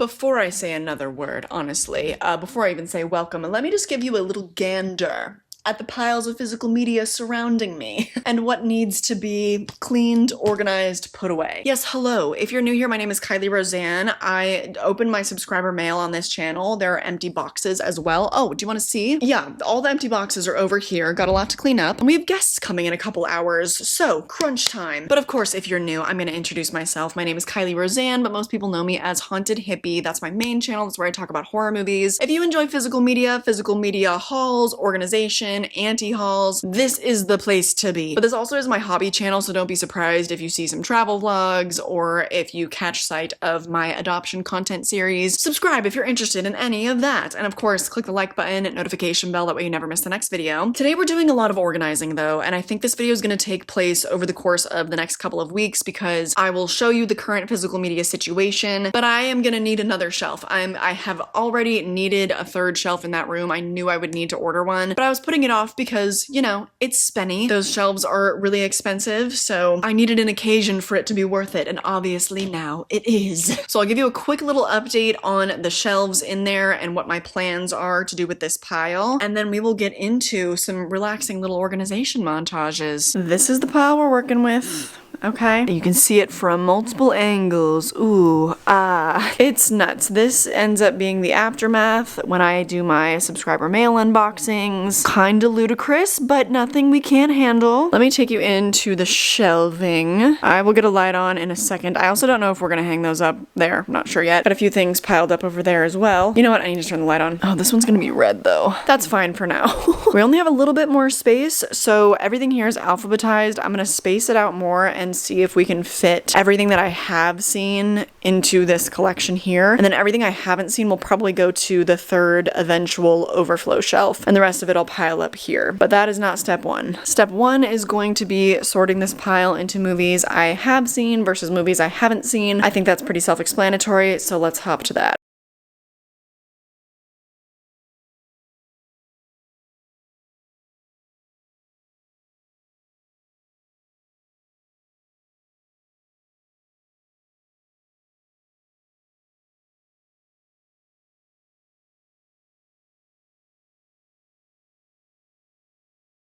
Before I say another word, honestly, before I even say welcome, let me just give you a little gander at the piles of physical media surrounding me and what needs to be cleaned, organized, put away. Yes, hello. If you're new here, my name is Kylie Roseanne. I opened my subscriber mail on this channel. There are empty boxes as well. Oh, do you want to see? Yeah, all the empty boxes are over here. Got a lot to clean up. And we have guests coming in a couple hours, so crunch time. But of course, if you're new, I'm going to introduce myself. My name is Kylie Roseanne, but most people know me as Haunted Hippie. That's my main channel. That's where I talk about horror movies. If you enjoy physical media hauls, organization, anti-hauls, this is the place to be. But this also is my hobby channel, so don't be surprised if you see some travel vlogs or if you catch sight of my adoption content series. Subscribe if you're interested in any of that. And of course, click the like button and notification bell, that way you never miss the next video. Today we're doing a lot of organizing though, and I think this video is going to take place over the course of the next couple of weeks because I will show you the current physical media situation, but I am going to need another shelf. I have already needed a third shelf in that room. I knew I would need to order one, but I was putting it off because, you know, it's spenny. Those shelves are really expensive, so I needed an occasion for it to be worth it, and obviously now it is. So I'll give you a quick little update on the shelves in there and what my plans are to do with this pile, and then we will get into some relaxing little organization montages. This is the pile we're working with. Okay. You can see it from multiple angles. Ooh, it's nuts. This ends up being the aftermath when I do my subscriber mail unboxings. Kinda ludicrous, but nothing we can't handle. Let me take you into the shelving. I will get a light on in a second. I also don't know if we're gonna hang those up there. I'm not sure yet. Got a few things piled up over there as well. You know what? I need to turn the light on. Oh, this one's gonna be red though. That's fine for now. We only have a little bit more space, so everything here is alphabetized. I'm gonna space it out more and see if we can fit everything that I have seen into this collection here. And then everything I haven't seen will probably go to the third eventual overflow shelf, and the rest of it I'll pile up here. But that is not step one. Step one is going to be sorting this pile into movies I have seen versus movies I haven't seen. I think that's pretty self-explanatory, so let's hop to that.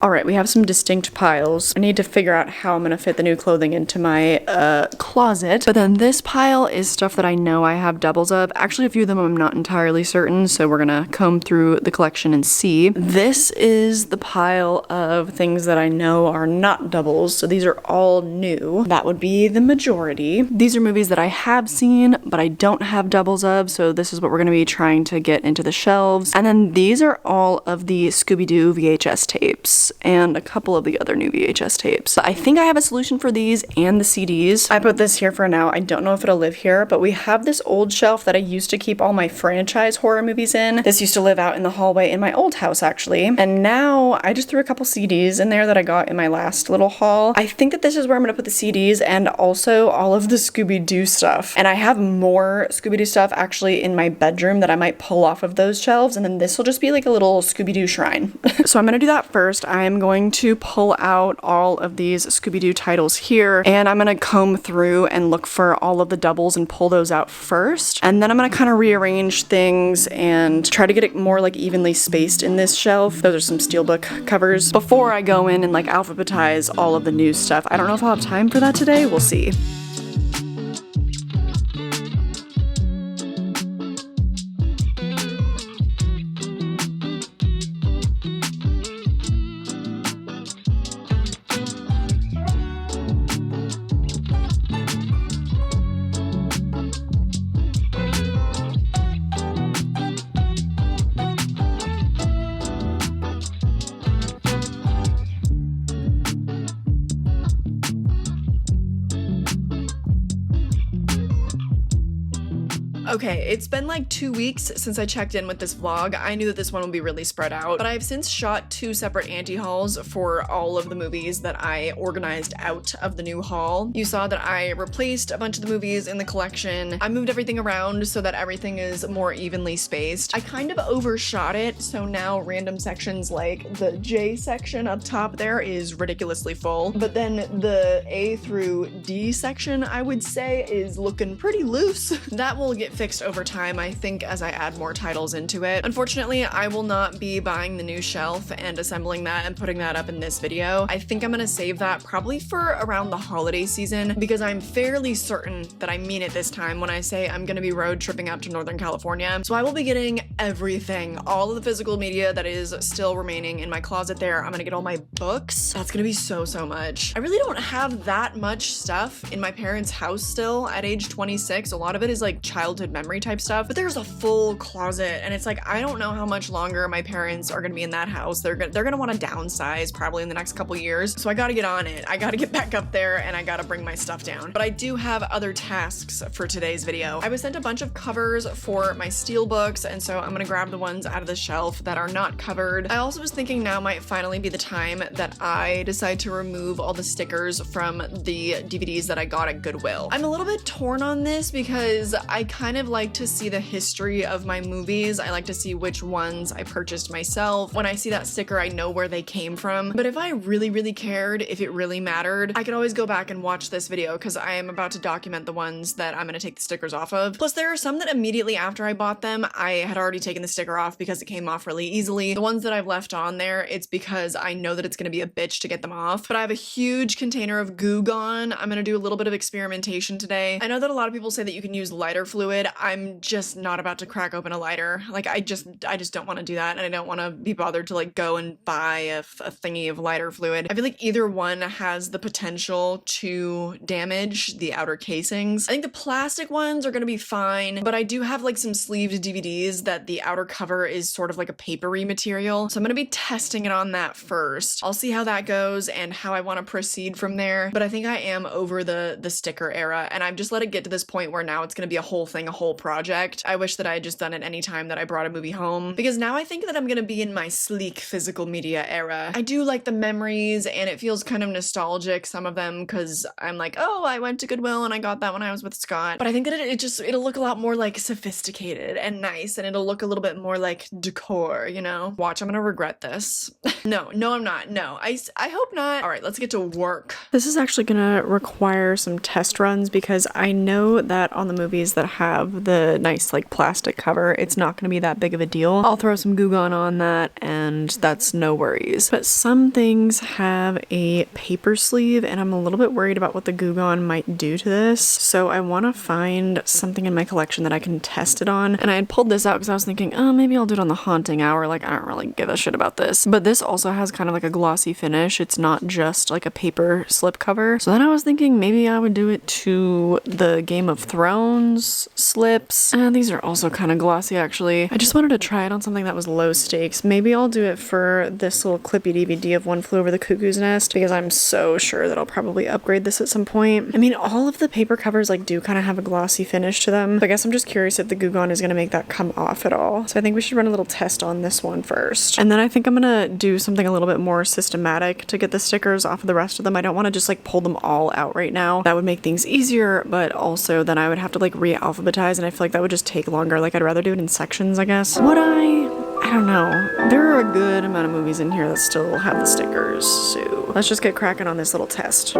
Alright, we have some distinct piles. I need to figure out how I'm gonna fit the new clothing into my closet. But then this pile is stuff that I know I have doubles of. Actually, a few of them I'm not entirely certain, so we're gonna comb through the collection and see. This is the pile of things that I know are not doubles, so these are all new. That would be the majority. These are movies that I have seen, but I don't have doubles of, so this is what we're gonna be trying to get into the shelves. And then these are all of the Scooby-Doo VHS tapes and a couple of the other new VHS tapes. I think I have a solution for these and the CDs. I put this here for now. I don't know if it'll live here, but we have this old shelf that I used to keep all my franchise horror movies in. This used to live out in the hallway in my old house, actually. And now I just threw a couple CDs in there that I got in my last little haul. I think that this is where I'm gonna put the CDs and also all of the Scooby-Doo stuff. And I have more Scooby-Doo stuff actually in my bedroom that I might pull off of those shelves, and then this will just be like a little Scooby-Doo shrine. So I'm gonna do that first. I'm going to pull out all of these Scooby-Doo titles here, and I'm gonna comb through and look for all of the doubles and pull those out first. And then I'm gonna kind of rearrange things and try to get it more like evenly spaced in this shelf. Those are some steelbook covers before I go in and like alphabetize all of the new stuff. I don't know if I'll have time for that today. We'll see. Okay, it's been like 2 weeks since I checked in with this vlog. I knew that this one would be really spread out, but I've since shot 2 separate anti-hauls for all of the movies that I organized out of the new haul. You saw that I replaced a bunch of the movies in the collection. I moved everything around so that everything is more evenly spaced. I kind of overshot it, so now random sections like the J section up top there is ridiculously full, but then the A through D section, I would say, is looking pretty loose. That will get fixed over time, I think, as I add more titles into it. Unfortunately, I will not be buying the new shelf and assembling that and putting that up in this video. I think I'm gonna save that probably for around the holiday season, because I'm fairly certain that I mean it this time when I say I'm gonna be road tripping out to Northern California. So I will be getting everything, all of the physical media that is still remaining in my closet there. I'm gonna get all my books. That's gonna be so much. I really don't have that much stuff in my parents' house still at age 26. A lot of it is like childhood memory type stuff, but there's a full closet, and it's like, I don't know how much longer my parents are gonna be in that house. They're gonna want to downsize probably in the next couple years. So I gotta get on it. I gotta get back up there, and I gotta bring my stuff down. But I do have other tasks for today's video. I was sent a bunch of covers for my steel books, and so I'm gonna grab the ones out of the shelf that are not covered. I also was thinking now might finally be the time that I decide to remove all the stickers from the DVDs that I got at Goodwill. I'm a little bit torn on this because I kind of like to see the history of my movies. I like to see which ones I purchased myself. When I see that sticker, I know where they came from. But if I really cared, if it really mattered, I could always go back and watch this video, because I am about to document the ones that I'm gonna take the stickers off of. Plus, there are some that immediately after I bought them, I had already taken the sticker off because it came off really easily. The ones that I've left on there, it's because I know that it's gonna be a bitch to get them off. But I have a huge container of Goo Gone. I'm gonna do a little bit of experimentation today. I know that a lot of people say that you can use lighter fluid. I'm just not about to crack open a lighter. Like, I just don't want to do that, and I don't want to be bothered to like go and buy a thingy of lighter fluid. I feel like either one has the potential to damage the outer casings. I think the plastic ones are gonna be fine, but I do have like some sleeved DVDs that the outer cover is sort of like a papery material, so I'm gonna be testing it on that first. I'll see how that goes and how I want to proceed from there, but I think I am over the sticker era, and I've just let it get to this point where now it's gonna be a whole thing, a whole project. I wish that I had just done it any time that I brought a movie home, because now I think that I'm gonna be in my sleek physical media era. I do like the memories, and it feels kind of nostalgic, some of them, because I'm like, oh, I went to Goodwill and I got that when I was with Scott. But I think that it'll look a lot more like sophisticated and nice, and it'll look a little bit more like decor, you know? Watch, I'm gonna regret this. No, I'm not. No, I hope not. All right, let's get to work. This is actually gonna require some test runs, because I know that on the movies that have the nice like plastic cover, it's not gonna be that big of a deal. I'll throw some Goo Gone on that, and that's no worries. But some things have a paper sleeve, and I'm a little bit worried about what the Goo Gone might do to this. So I want to find something in my collection that I can test it on. And I had pulled this out because I was thinking, oh, maybe I'll do it on the haunting hour. Like, I don't really give a shit about this. But this also has kind of like a glossy finish. It's not just like a paper slip cover. So then I was thinking maybe I would do it to the Game of Thrones slips. And these are also kind of glossy, actually. I just wanted to try it on something that was low stakes. Maybe I'll do it for this little clippy DVD of One Flew Over the Cuckoo's Nest, because I'm so sure that I'll probably upgrade this at some point. I mean, all of the paper covers like do kind of have a glossy finish to them. But I guess I'm just curious if the Goo Gone is going to make that come off at all. So I think we should run a little test on this one first. And then I think I'm going to do something a little bit more systematic to get the stickers off of the rest of them. I don't want to just like pull them all out right now. That would make things easier, but also then I would have to like re-alphabetize, and I feel like that would just take longer. Like, I'd rather do it in sections, I guess. Would I don't know. There are a good amount of movies in here that still have the stickers, so let's just get cracking on this little test.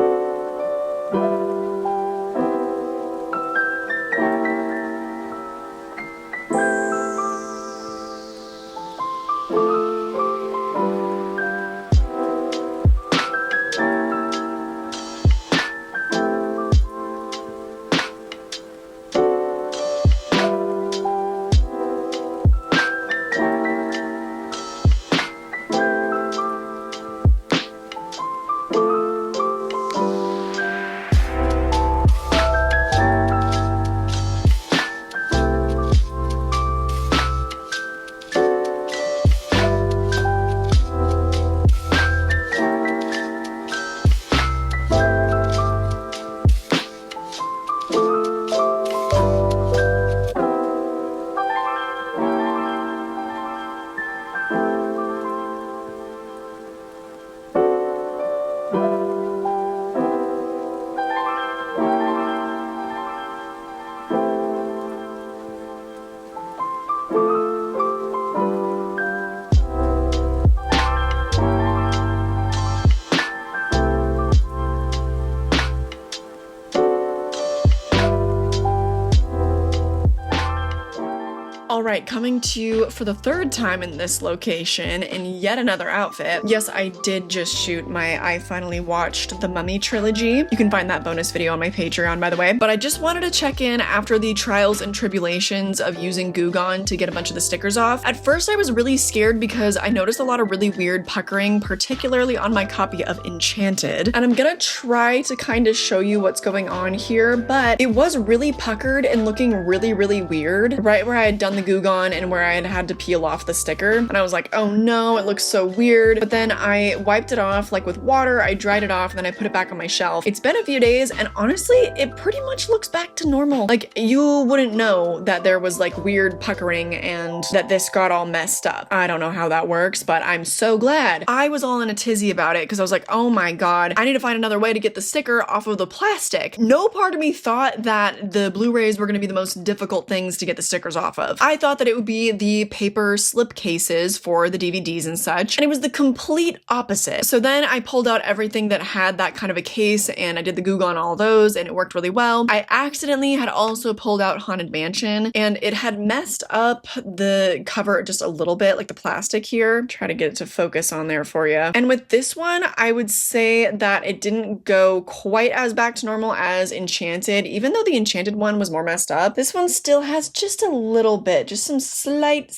All right, coming to you for the third time in this location in yet another outfit. Yes, I did just shoot my I Finally Watched the Mummy trilogy. You can find that bonus video on my Patreon, by the way. But I just wanted to check in after the trials and tribulations of using Goo Gone to get a bunch of the stickers off. At first, I was really scared because I noticed a lot of really weird puckering, particularly on my copy of Enchanted. And I'm gonna try to kind of show you what's going on here, but it was really puckered and looking really, really weird right where I had done the Goo Gone and where I had to peel off the sticker. And I was like, oh no, it looks so weird. But then I wiped it off like with water, I dried it off, and then I put it back on my shelf. It's been a few days and honestly, it pretty much looks back to normal. Like you wouldn't know that there was like weird puckering and that this got all messed up. I don't know how that works, but I'm so glad. I was all in a tizzy about it because I was like, oh my God, I need to find another way to get the sticker off of the plastic. No part of me thought that the Blu-rays were gonna be the most difficult things to get the stickers off of. I thought that it would be the paper slip cases for the DVDs and such, and it was the complete opposite. So then I pulled out everything that had that kind of a case and I did the Goo Gone on all those and it worked really well. I accidentally had also pulled out Haunted Mansion and it had messed up the cover just a little bit, like the plastic here. Try to get it to focus on there for you. And with this one, I would say that it didn't go quite as back to normal as Enchanted. Even though the Enchanted one was more messed up, this one still has just a little bit, just some slight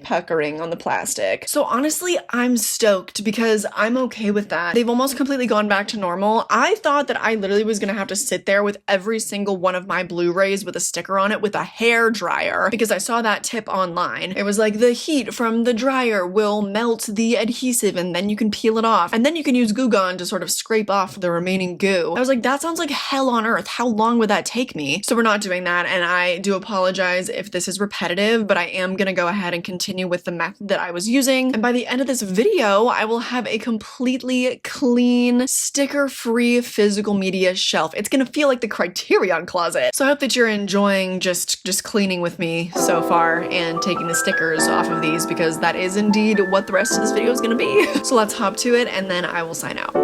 puckering on the plastic. So honestly, I'm stoked because I'm okay with that. They've almost completely gone back to normal. I thought that I literally was gonna have to sit there with every single one of my Blu-rays with a sticker on it with a hair dryer because I saw that tip online. It was like the heat from the dryer will melt the adhesive and then you can peel it off and then you can use Goo Gone to sort of scrape off the remaining goo. I was like, that sounds like hell on earth. How long would that take me? So we're not doing that, and I do apologize if this is repetitive, but I am gonna go ahead and continue with the method that I was using. And by the end of this video, I will have a completely clean, sticker-free physical media shelf. It's gonna feel like the Criterion closet. So I hope that you're enjoying just cleaning with me so far and taking the stickers off of these because that is indeed what the rest of this video is gonna be. So let's hop to it and then I will sign out.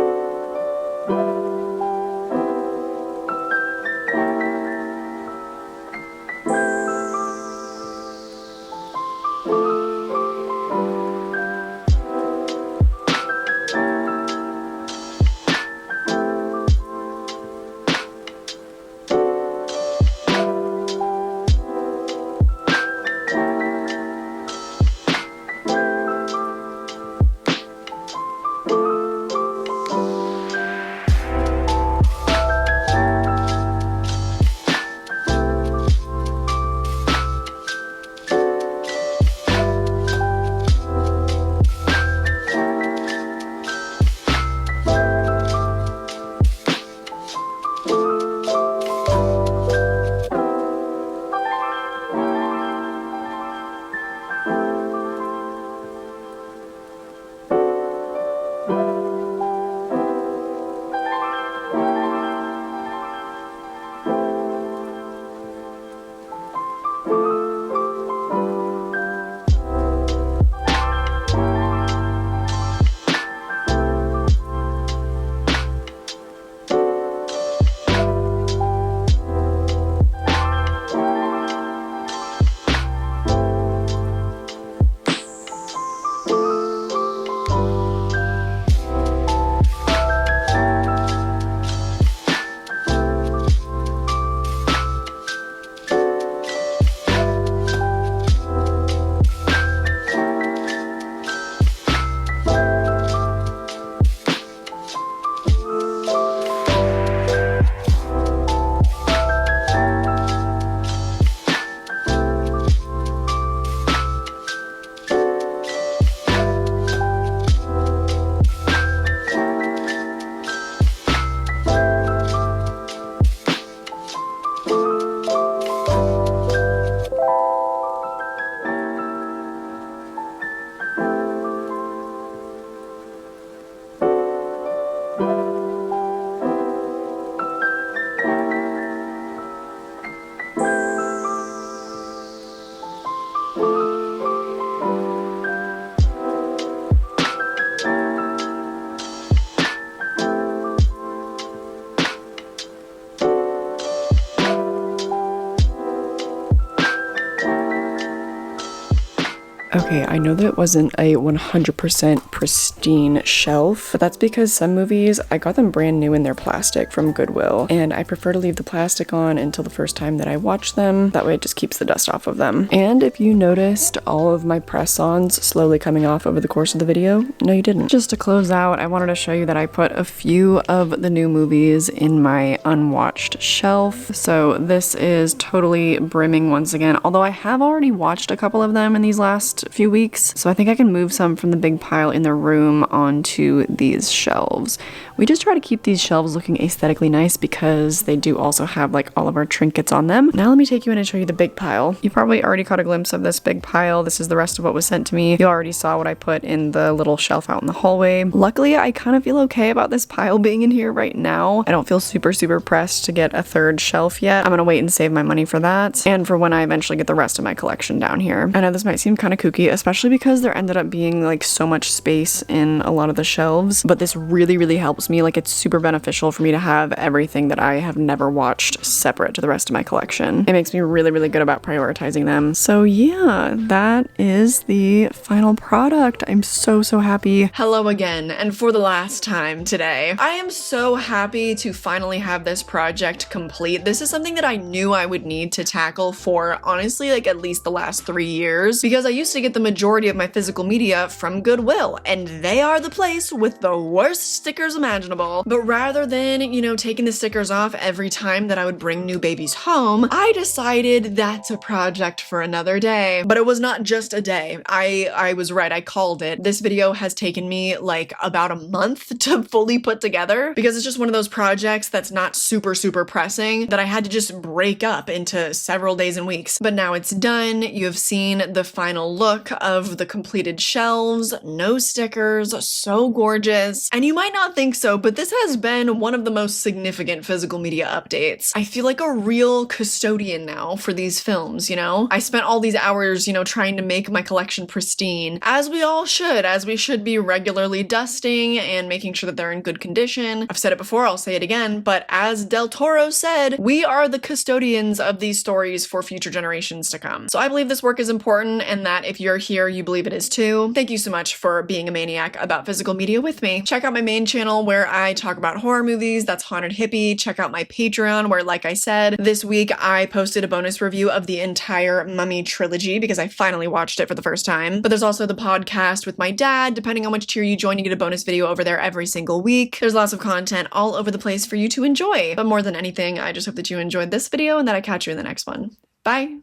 Okay, I know that it wasn't a 100% pristine shelf, but that's because some movies, I got them brand new in their plastic from Goodwill, and I prefer to leave the plastic on until the first time that I watch them. That way it just keeps the dust off of them. And if you noticed all of my press-ons slowly coming off over the course of the video, no you didn't. Just to close out, I wanted to show you that I put a few of the new movies in my unwatched shelf. So this is totally brimming once again, although I have already watched a couple of them in these last few weeks, so I think I can move some from the big pile in the room onto these shelves. We just try to keep these shelves looking aesthetically nice because they do also have like all of our trinkets on them. Now let me take you in and show you the big pile. You probably already caught a glimpse of this big pile. This is the rest of what was sent to me. You already saw what I put in the little shelf out in the hallway. Luckily, I kind of feel okay about this pile being in here right now. I don't feel super pressed to get a third shelf yet. I'm gonna wait and save my money for that and for when I eventually get the rest of my collection down here. I know this might seem kind of kooky, especially because there ended up being like so much space in a lot of the shelves, but this really helps me. Like, it's super beneficial for me to have everything that I have never watched separate to the rest of my collection. It makes me really good about prioritizing them. So yeah, that is the final product. I'm so happy. Hello again, and for the last time today. I am so happy to finally have this project complete. This is something that I knew I would need to tackle for honestly like at least the last 3 years, because I used to get the majority of my physical media from Goodwill, and they are the place with the worst stickers imaginable. But rather than, you know, taking the stickers off every time that I would bring new babies home, I decided that's a project for another day. But it was not just a day. I was right, I called it. This video has taken me like about a month to fully put together because it's just one of those projects that's not super pressing that I had to just break up into several days and weeks. But now it's done. You have seen the final look of the completed shelves, no stickers, so gorgeous. And you might not think so, but this has been one of the most significant physical media updates. I feel like a real custodian now for these films, you know? I spent all these hours, you know, trying to make my collection pristine, as we all should, as we should be regularly dusting and making sure that they're in good condition. I've said it before, I'll say it again, but as Del Toro said, we are the custodians of these stories for future generations to come. So I believe this work is important, and that if you're here, you believe it is too. Thank you so much for being a maniac about physical media with me. Check out my main channel where I talk about horror movies, that's Haunted Hippie. Check out my Patreon where, like I said, this week I posted a bonus review of the entire Mummy trilogy because I finally watched it for the first time. But there's also the podcast with my dad. Depending on which tier you join, you get a bonus video over there every single week. There's lots of content all over the place for you to enjoy. But more than anything, I just hope that you enjoyed this video and that I catch you in the next one. Bye!